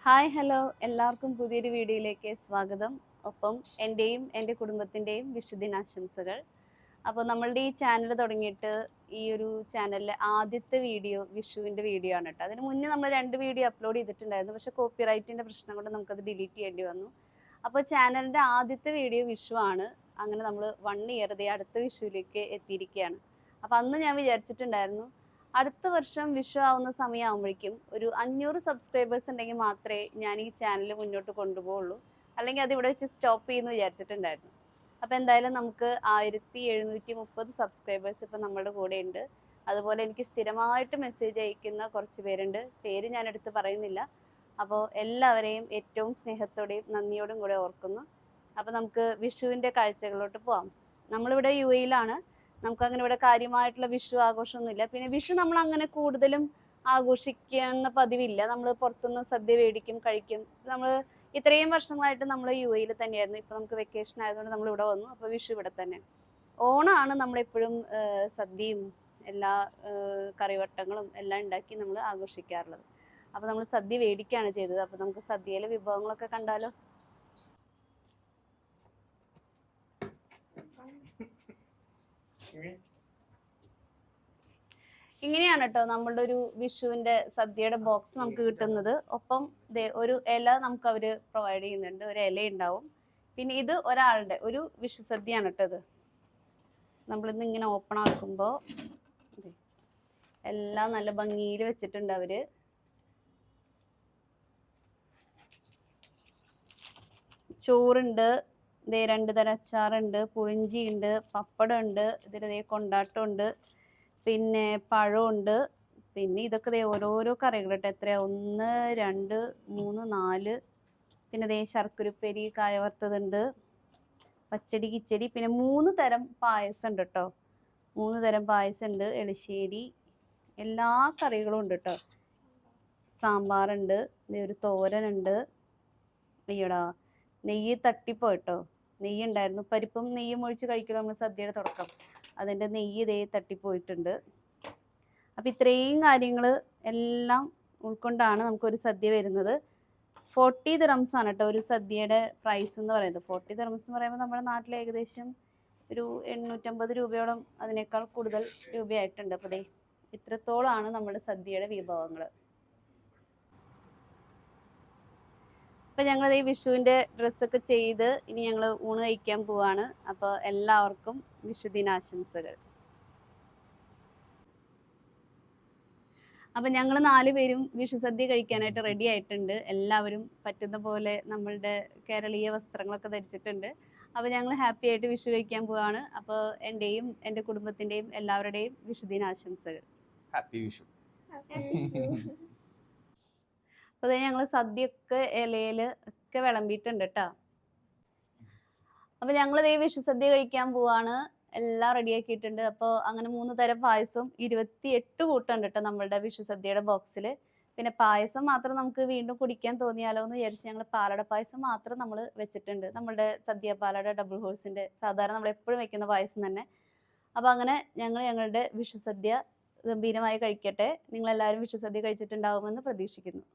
Hi hello എല്ലാവർക്കും പുതിയൊരു വീഡിയോയിലേക്ക് സ്വാഗതം. ഒപ്പം എൻ്റെയും എൻ്റെ കുടുംബത്തിൻ്റെയും വിഷുദിനാശംസകൾ. അപ്പോൾ നമ്മളുടെ ഈ ചാനൽ തുടങ്ങിയിട്ട് ഈ ഒരു ചാനലിലെ ആദ്യത്തെ വീഡിയോ വിഷുവിൻ്റെ വീഡിയോ ആണ് കേട്ടോ. അതിന് മുന്നേ നമ്മൾ 2 വീഡിയോ അപ്ലോഡ് ചെയ്തിട്ടുണ്ടായിരുന്നു. പക്ഷേ കോപ്പിറൈറ്റിൻ്റെ പ്രശ്നം കൊണ്ട് നമുക്കത് ഡിലീറ്റ് ചെയ്യേണ്ടി വന്നു. അപ്പോൾ ചാനലിൻ്റെ ആദ്യത്തെ വീഡിയോ വിഷു ആണ്. അങ്ങനെ നമ്മൾ 1 ഇയർ അടുത്ത വിഷുവിലേക്ക് എത്തിയിരിക്കുകയാണ്. അപ്പോൾ അന്ന് ഞാൻ വിചാരിച്ചിട്ടുണ്ടായിരുന്നു അടുത്ത വർഷം വിഷു ആവുന്ന സമയമാകുമ്പോഴേക്കും ഒരു 500 സബ്സ്ക്രൈബേഴ്സ് ഉണ്ടെങ്കിൽ മാത്രമേ ഞാൻ ഈ ചാനൽ മുന്നോട്ട് കൊണ്ടുപോകുള്ളൂ, അല്ലെങ്കിൽ അത് ഇവിടെ വെച്ച് സ്റ്റോപ്പ് ചെയ്യുമെന്ന് വിചാരിച്ചിട്ടുണ്ടായിരുന്നു. അപ്പോൾ എന്തായാലും നമുക്ക് 1730 സബ്സ്ക്രൈബേഴ്സ് ഇപ്പം നമ്മുടെ കൂടെ ഉണ്ട്. അതുപോലെ എനിക്ക് സ്ഥിരമായിട്ട് മെസ്സേജ് അയക്കുന്ന കുറച്ച് പേരുണ്ട്. പേര് ഞാൻ എടുത്ത് പറയുന്നില്ല. അപ്പോൾ എല്ലാവരെയും ഏറ്റവും സ്നേഹത്തോടെയും നന്ദിയോടും കൂടെ ഓർക്കുന്നു. അപ്പോൾ നമുക്ക് വിഷുവിൻ്റെ കാഴ്ചകളിലോട്ട് പോവാം. നമ്മളിവിടെ UAE-യിലാണ്. നമുക്കങ്ങനെ ഇവിടെ കാര്യമായിട്ടുള്ള വിഷു ആഘോഷമൊന്നുമില്ല. പിന്നെ വിഷു നമ്മൾ അങ്ങനെ കൂടുതലും ആഘോഷിക്കുന്ന പതിവില്ല. നമ്മൾ പുറത്തുനിന്ന് സദ്യ മേടിക്കും, കഴിക്കും. നമ്മൾ ഇത്രയും വർഷങ്ങളായിട്ട് നമ്മൾ UAE-യിൽ തന്നെയായിരുന്നു. ഇപ്പം നമുക്ക് വെക്കേഷൻ ആയതുകൊണ്ട് നമ്മൾ ഇവിടെ വന്നു. അപ്പോൾ വിഷു ഇവിടെ തന്നെ. ഓണമാണ് നമ്മളെപ്പോഴും സദ്യയും എല്ലാ കറിവട്ടങ്ങളും എല്ലാം ഉണ്ടാക്കി നമ്മൾ ആഘോഷിക്കാറുള്ളത്. അപ്പോൾ നമ്മൾ സദ്യ മേടിക്കുകയാണ് ചെയ്തത്. അപ്പോൾ നമുക്ക് സദ്യയിലെ വിഭവങ്ങളൊക്കെ കണ്ടാലോ? ഇങ്ങനെയാണ് കേട്ടോ നമ്മളുടെ ഒരു വിഷുവിന്റെ സദ്യയുടെ ബോക്സ് നമുക്ക് കിട്ടുന്നത്. ഒപ്പം ഒരു ഇല നമുക്ക് അവര് പ്രൊവൈഡ് ചെയ്യുന്നുണ്ട്. ഒരു ഇല ഉണ്ടാവും. പിന്നെ ഇത് ഒരാളുടെ ഒരു വിഷു സദ്യയാണ് കേട്ടോ. ഇത് നമ്മളിന്ന് ഇങ്ങനെ ഓപ്പൺ ആക്കുമ്പോൾ എല്ലാം നല്ല ഭംഗിയിൽ വെച്ചിട്ടുണ്ട് അവര്. ചോറുണ്ട്, 2 തരം അച്ചാറുണ്ട്, പുളിഞ്ചി ഉണ്ട്, പപ്പടം ഉണ്ട്, ഇതിൽ കൊണ്ടാട്ടമുണ്ട്, പിന്നെ പഴമുണ്ട്. പിന്നെ ഇതൊക്കെ ഓരോരോ കറികൾ കേട്ടോ. എത്രയാ? 1 2 3 4. പിന്നെ ശർക്കരപ്പേരി, കായ വറുത്തതുണ്ട്, പച്ചടി, കിച്ചടി. പിന്നെ 3 തരം പായസം ഉണ്ട് കേട്ടോ. 3 തരം പായസം ഉണ്ട്, എളിശ്ശേരി, എല്ലാ കറികളും ഉണ്ട് കേട്ടോ. സാമ്പാറുണ്ട്, ഒരു തോരനുണ്ട്. അയ്യടാ, നെയ്യ് തട്ടിപ്പോ കേട്ടോ. നെയ്യ് ഉണ്ടായിരുന്നു. പരിപ്പും നെയ്യും ഒഴിച്ച് കഴിക്കണം നമ്മൾ സദ്യയുടെ തുടക്കം. അതിൻ്റെ നെയ്യ് തട്ടിപ്പോയിട്ടുണ്ട്. അപ്പം ഇത്രയും കാര്യങ്ങൾ എല്ലാം ഉൾക്കൊണ്ടാണ് നമുക്കൊരു സദ്യ വരുന്നത്. 40 ദിറംസ് ആണ് കേട്ടോ ഒരു സദ്യയുടെ പ്രൈസ് എന്ന് പറയുന്നത്. 40 ദിറംസ് എന്ന് പറയുമ്പോൾ നമ്മുടെ നാട്ടിൽ ഏകദേശം ഒരു 850 രൂപയോളം അതിനേക്കാൾ കൂടുതൽ രൂപയായിട്ടുണ്ട്. അപ്പോൾ ഇത്രത്തോളമാണ് നമ്മുടെ സദ്യയുടെ വിഭവങ്ങൾ. അപ്പം ഞങ്ങൾ ഈ വിഷുവിൻ്റെ ഡ്രസ്സൊക്കെ ചെയ്ത് ഇനി ഞങ്ങൾ ഊണ് കഴിക്കാൻ പോവാണ്. അപ്പോൾ എല്ലാവർക്കും വിഷുദിനാശംസകൾ. അപ്പം ഞങ്ങൾ 4 പേരും വിഷു സദ്യ കഴിക്കാനായിട്ട് റെഡി ആയിട്ടുണ്ട്. എല്ലാവരും പറ്റുന്ന പോലെ നമ്മളുടെ കേരളീയ വസ്ത്രങ്ങളൊക്കെ ധരിച്ചിട്ടുണ്ട്. അപ്പോൾ ഞങ്ങൾ ഹാപ്പി ആയിട്ട് വിഷു കഴിക്കാൻ പോവാണ്. അപ്പോൾ എൻ്റെയും എൻ്റെ കുടുംബത്തിൻ്റെയും എല്ലാവരുടെയും വിഷുദിനാശംസകൾ. ഹാപ്പി വിഷു. അപ്പോൾ ഞങ്ങൾ സദ്യയൊക്കെ ഇലയിൽ ഒക്കെ വിളമ്പിയിട്ടുണ്ട് കേട്ടോ. അപ്പോൾ ഞങ്ങൾ വിഷു സദ്യ കഴിക്കാൻ പോവാണ്. എല്ലാം റെഡിയാക്കിയിട്ടുണ്ട്. അപ്പോൾ അങ്ങനെ 3 തരം പായസം, 28 കൂട്ടുണ്ട് കേട്ടോ നമ്മളുടെ വിഷു സദ്യയുടെ ബോക്സിൽ. പിന്നെ പായസം മാത്രം നമുക്ക് വീണ്ടും കുടിക്കാൻ തോന്നിയാലോ എന്ന് വിചാരിച്ച് ഞങ്ങൾ പാലട പായസം മാത്രം നമ്മൾ വെച്ചിട്ടുണ്ട്. നമ്മളുടെ സദ്യ പാലട ഡബിൾ ഹോഴ്സിൻ്റെ സാധാരണ നമ്മൾ എപ്പോഴും വെക്കുന്ന പായസം തന്നെ. അപ്പോൾ അങ്ങനെ ഞങ്ങളുടെ വിഷു സദ്യ ഗംഭീരമായി കഴിക്കട്ടെ. നിങ്ങളെല്ലാവരും വിഷു സദ്യ കഴിച്ചിട്ടുണ്ടാവുമെന്ന് പ്രതീക്ഷിക്കുന്നു.